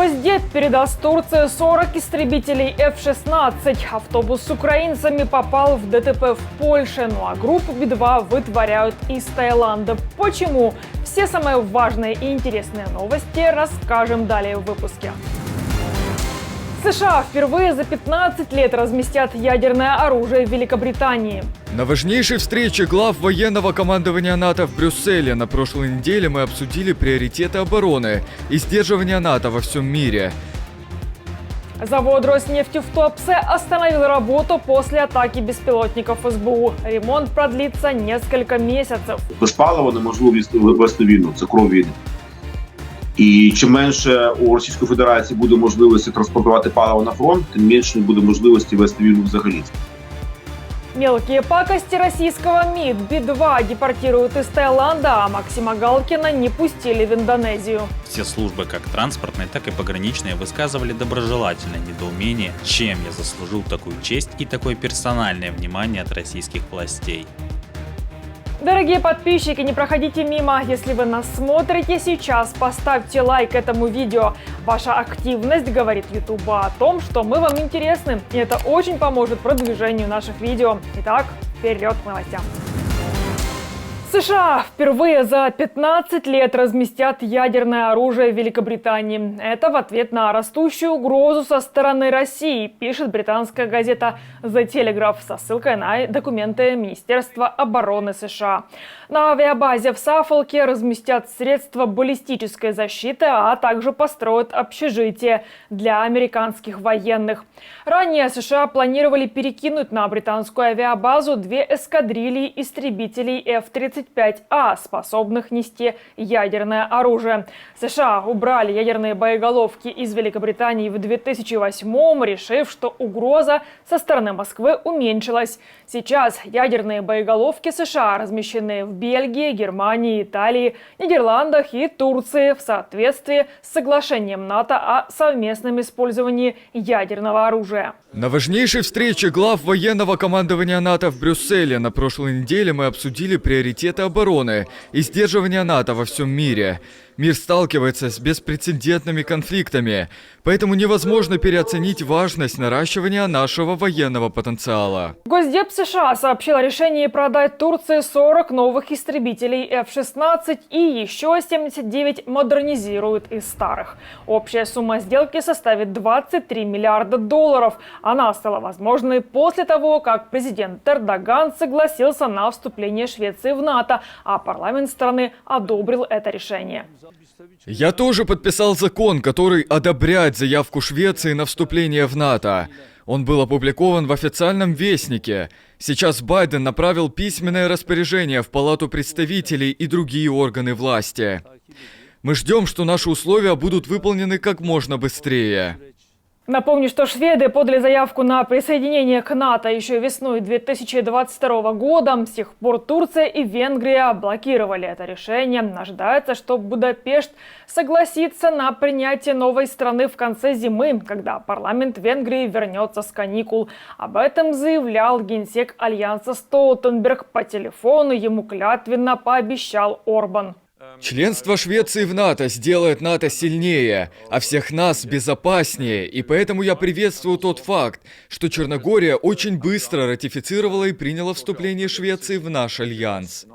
Госдеп передаст Турции 40 истребителей F-16. Автобус с украинцами попал в ДТП в Польше. Ну а группу Би-2 вытворяют из Таиланда. Почему? Все самые важные и интересные новости расскажем далее в выпуске. США впервые за 15 лет разместят ядерное оружие в Великобритании. На важнейшей встрече глав военного командования НАТО в Брюсселе на прошлой неделе мы обсудили приоритеты обороны и сдерживания НАТО во всем мире. Завод Роснефти в Туапсе остановил работу после атаки беспилотников СБУ. Ремонт продлится несколько месяцев. Без палива неможливо вести війну, це кров війни. І чим менше у Російської Федерації буде можливості транспортувати паливо на фронт, тим менше буде можливості вести війну взагалі. Мелкие пакости российского МИД. Би-2 депортируют из Таиланда, а Максима Галкина не пустили в Индонезию. Все службы, как транспортные, так и пограничные, высказывали доброжелательное недоумение, чем я заслужил такую честь и такое персональное внимание от российских властей. Дорогие подписчики, не проходите мимо. Если вы нас смотрите сейчас, поставьте лайк этому видео. Ваша активность говорит YouTube о том, что мы вам интересны. И это очень поможет продвижению наших видео. Итак, вперед к новостям. США впервые за 15 лет разместят ядерное оружие в Великобритании. Это в ответ на растущую угрозу со стороны России, пишет британская газета The Telegraph со ссылкой на документы Министерства обороны США. На авиабазе в Саффолке разместят средства баллистической защиты, а также построят общежитие для американских военных. Ранее США планировали перекинуть на британскую авиабазу 2 эскадрильи истребителей F-35А, способных нести ядерное оружие. США убрали ядерные боеголовки из Великобритании в 2008-м, решив, что угроза со стороны Москвы уменьшилась. Сейчас ядерные боеголовки США размещены в Бельгии, Германии, Италии, Нидерландах и Турции в соответствии с соглашением НАТО о совместном использовании ядерного оружия. На важнейшей встрече глав военного командования НАТО в Брюсселе на прошлой неделе мы обсудили приоритеты обороны и сдерживания НАТО во всем мире. Мир сталкивается с беспрецедентными конфликтами, поэтому невозможно переоценить важность наращивания нашего военного потенциала. Госдеп США сообщил о решении продать Турции 40 новых истребителей F-16 и еще 79 модернизируют из старых. Общая сумма сделки составит $23 миллиарда. Она стала возможной после того, как президент Эрдоган согласился на вступление Швеции в НАТО, а парламент страны одобрил это решение. Я тоже подписал закон, который одобряет заявку Швеции на вступление в НАТО. Он был опубликован в официальном вестнике. Сейчас Байден направил письменное распоряжение в Палату представителей и другие органы власти. Мы ждем, что наши условия будут выполнены как можно быстрее. Напомню, что шведы подали заявку на присоединение к НАТО еще весной 2022 года. С тех пор Турция и Венгрия блокировали это решение. Ожидается, что Будапешт согласится на принятие новой страны в конце зимы, когда парламент Венгрии вернется с каникул. Об этом заявлял генсек Альянса Столтенберг. По телефону ему клятвенно пообещал Орбан. Членство Швеции в НАТО сделает НАТО сильнее, а всех нас безопаснее, и поэтому я приветствую тот факт, что Черногория очень быстро ратифицировала и приняла вступление Швеции в наш альянс.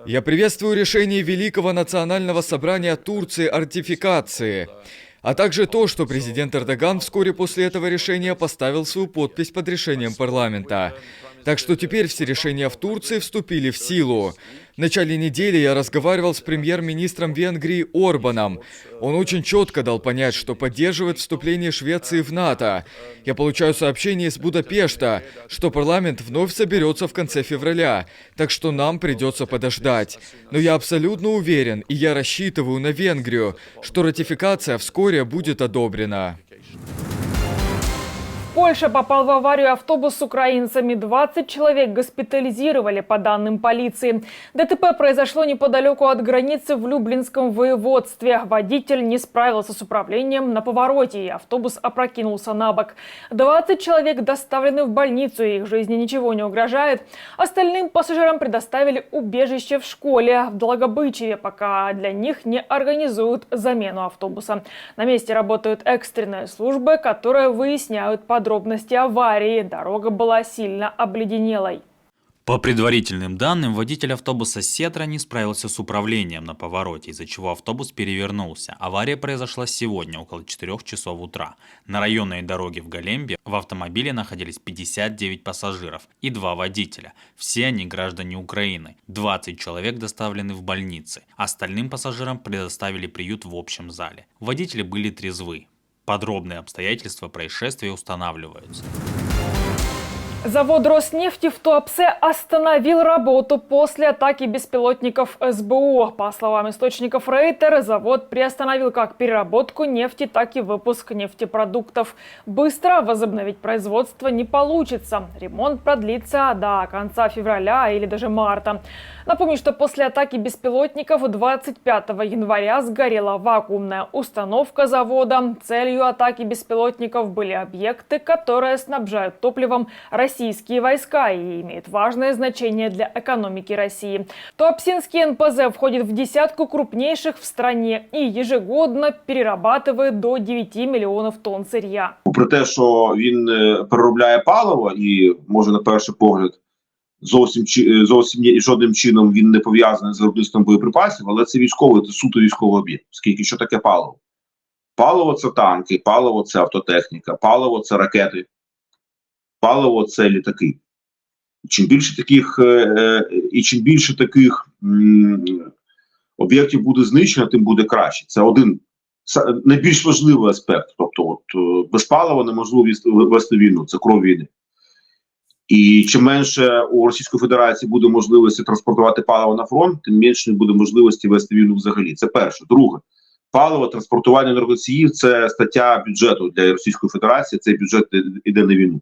Я приветствую решение Великого национального собрания Турции о ратификации, а также то, что президент Эрдоган вскоре после этого решения поставил свою подпись под решением парламента. Так что теперь все решения в Турции вступили в силу. В начале недели я разговаривал с премьер-министром Венгрии Орбаном. Он очень четко дал понять, что поддерживает вступление Швеции в НАТО. Я получаю сообщение из Будапешта, что парламент вновь соберется в конце февраля, так что нам придется подождать. Но я абсолютно уверен, и я рассчитываю на Венгрию, что ратификация вскоре будет одобрена. В Польше попал в аварию автобус с украинцами. 20 человек госпитализировали, по данным полиции. ДТП произошло неподалеку от границы в Люблинском воеводстве. Водитель не справился с управлением на повороте, и автобус опрокинулся на бок. 20 человек доставлены в больницу, и их жизни ничего не угрожает. Остальным пассажирам предоставили убежище в школе в Длогобычеве, пока для них не организуют замену автобуса. На месте работают экстренные службы, которые выясняют подробности аварии. Дорога была сильно обледенелой. По предварительным данным, водитель автобуса «Сетра» не справился с управлением на повороте, из-за чего автобус перевернулся. Авария произошла сегодня, около 4 часов утра. На районной дороге в Голембе в автомобиле находились 59 пассажиров и 2 водителя. Все они граждане Украины. 20 человек доставлены в больницы. Остальным пассажирам предоставили приют в общем зале. Водители были трезвы. Подробные обстоятельства происшествия устанавливаются. Завод Роснефти в Туапсе остановил работу после атаки беспилотников СБУ. По словам источников Рейтер, завод приостановил как переработку нефти, так и выпуск нефтепродуктов. Быстро возобновить производство не получится. Ремонт продлится до конца февраля или даже марта. Напомню, что после атаки беспилотников 25 января сгорела вакуумная установка завода. Целью атаки беспилотников были объекты, которые снабжают топливом российские войска и имеют важное значение для экономики России. Туапсинский НПЗ входит в десятку крупнейших в стране и ежегодно перерабатывает до 9 мільйонів тонн сир'я. Попри те, що він переробляє паливо і може на перший погляд зовсім жодним чином він не пов'язаний з виробництвом боєприпасів, але це військовий, це суто військовий об'єкт. Оскільки що таке паливо? Паливо – це танки, паливо – це автотехніка, паливо – це ракети, паливо – це літаки. Чим більше таких об'єктів буде знищено, тим буде краще. Це один найбільш важливий аспект. Тобто без палива неможливо вести війну, це кров війни. І чим менше у Російської Федерації буде можливості транспортувати паливо на фронт, тим менше буде можливості вести війну взагалі. Це перше. Друге, паливо, транспортування енергоносіїв – це стаття бюджету для Російської Федерації, цей бюджет йде на війну.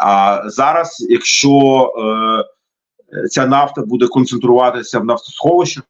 А зараз, якщо ця нафта буде концентруватися в нафтосховищах,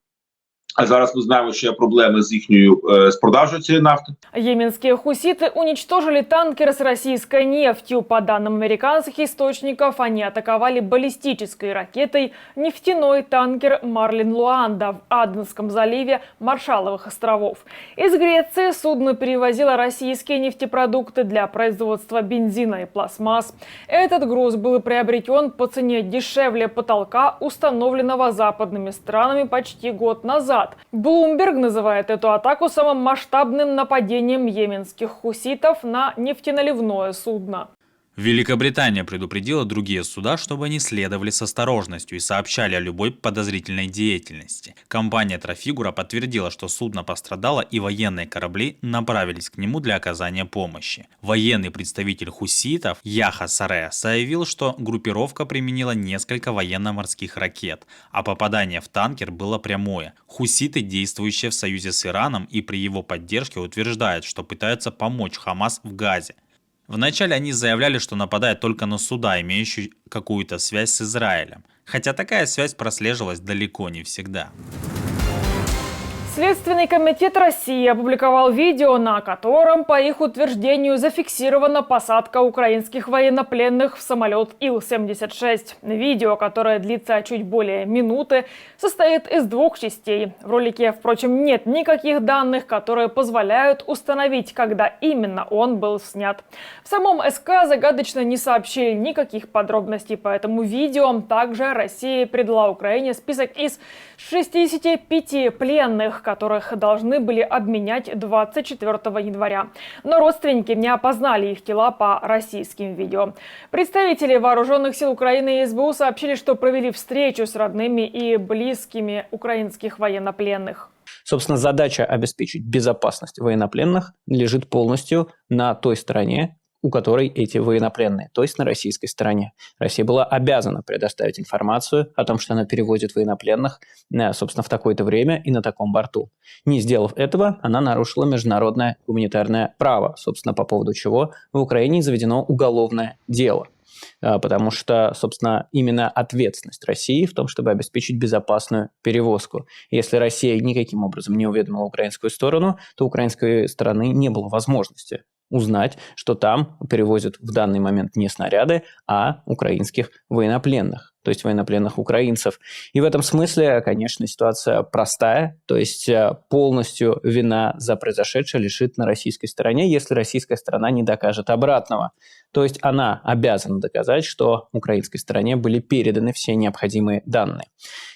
а зараз мы знаем, что проблемы с продажей цієї нафты. Йеменские хуситы уничтожили танкер с российской нефтью. По данным американских источников, они атаковали баллистической ракетой нефтяной танкер «Марлин Луанда» в Аденском заливе Маршалловых островов. Из Греции судно перевозило российские нефтепродукты для производства бензина и пластмасс. Этот груз был приобретен по цене дешевле потолка, установленного западными странами почти год назад. Bloomberg называет эту атаку самым масштабным нападением йеменских хуситов на нефтеналивное судно. Великобритания предупредила другие суда, чтобы они следовали с осторожностью и сообщали о любой подозрительной деятельности. Компания Trafigura подтвердила, что судно пострадало и военные корабли направились к нему для оказания помощи. Военный представитель хуситов Яхя Саре заявил, что группировка применила несколько военно-морских ракет, а попадание в танкер было прямое. Хуситы, действующие в союзе с Ираном и при его поддержке, утверждают, что пытаются помочь Хамас в Газе. Вначале они заявляли, что нападают только на суда, имеющие какую-то связь с Израилем. Хотя такая связь прослеживалась далеко не всегда. Следственный комитет России опубликовал видео, на котором, по их утверждению, зафиксирована посадка украинских военнопленных в самолет Ил-76. Видео, которое длится чуть более минуты, состоит из 2 частей. В ролике, впрочем, нет никаких данных, которые позволяют установить, когда именно он был снят. В самом СК загадочно не сообщили никаких подробностей по этому видео. Также Россия передала Украине список из 65 пленных, которых должны были обменять 24 января. Но родственники не опознали их тела по российским видео. Представители вооруженных сил Украины и СБУ сообщили, что провели встречу с родными и близкими украинских военнопленных. Собственно, задача обеспечить безопасность военнопленных лежит полностью на той стороне, у которой эти военнопленные, то есть на российской стороне. Россия была обязана предоставить информацию о том, что она перевозит военнопленных, собственно, в такое-то время и на таком борту. Не сделав этого, она нарушила международное гуманитарное право, собственно, по поводу чего в Украине заведено уголовное дело. Потому что, собственно, именно ответственность России в том, чтобы обеспечить безопасную перевозку. Если Россия никаким образом не уведомила украинскую сторону, то у украинской стороны не было возможности узнать, что там перевозят в данный момент не снаряды, а украинских военнопленных, то есть военнопленных украинцев. И в этом смысле, конечно, ситуация простая, то есть полностью вина за произошедшее лежит на российской стороне, если российская сторона не докажет обратного. То есть она обязана доказать, что украинской стороне были переданы все необходимые данные.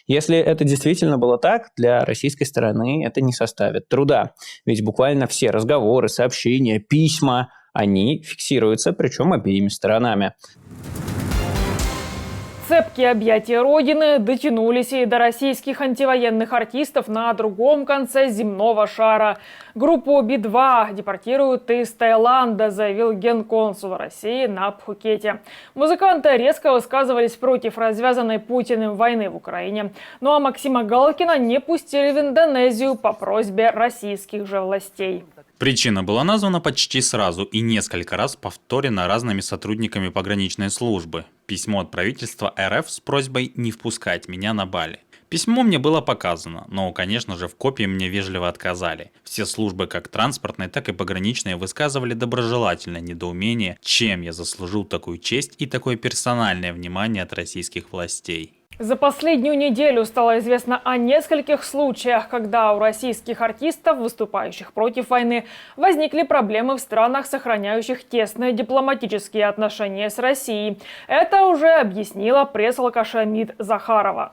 Если это действительно было так, для российской стороны это не составит труда. Ведь буквально все разговоры, сообщения, письма, они фиксируются, причем обеими сторонами. Цепкие объятия Родины дотянулись и до российских антивоенных артистов на другом конце земного шара. Группу Би-2 депортируют из Таиланда, заявил генконсул России на Пхукете. Музыканты резко высказывались против развязанной Путиным войны в Украине. Ну а Максима Галкина не пустили в Индонезию по просьбе российских же властей. Причина была названа почти сразу и несколько раз повторена разными сотрудниками пограничной службы. Письмо от правительства РФ с просьбой не впускать меня на Бали. Письмо мне было показано, но, конечно же, в копии мне вежливо отказали. Все службы, как транспортные, так и пограничные, высказывали доброжелательное недоумение, чем я заслужил такую честь и такое персональное внимание от российских властей. За последнюю неделю стало известно о нескольких случаях, когда у российских артистов, выступающих против войны, возникли проблемы в странах, сохраняющих тесные дипломатические отношения с Россией. Это уже объяснила пресс-алкаша МИД Захарова.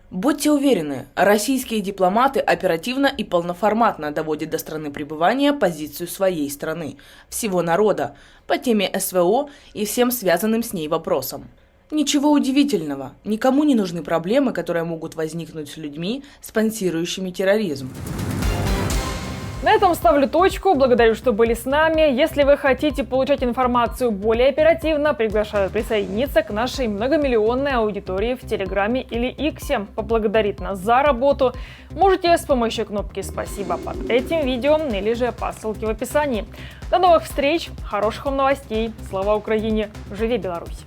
Будьте уверены, российские дипломаты оперативно и полноформатно доводят до страны пребывания позицию своей страны, всего народа, по теме СВО и всем связанным с ней вопросам. Ничего удивительного, никому не нужны проблемы, которые могут возникнуть с людьми, спонсирующими терроризм. На этом ставлю точку. Благодарю, что были с нами. Если вы хотите получать информацию более оперативно, приглашаю присоединиться к нашей многомиллионной аудитории в Телеграме или Иксе. Поблагодарить нас за работу можете с помощью кнопки «Спасибо» под этим видео или же по ссылке в описании. До новых встреч, хороших вам новостей. Слава Украине! Живи Беларусь!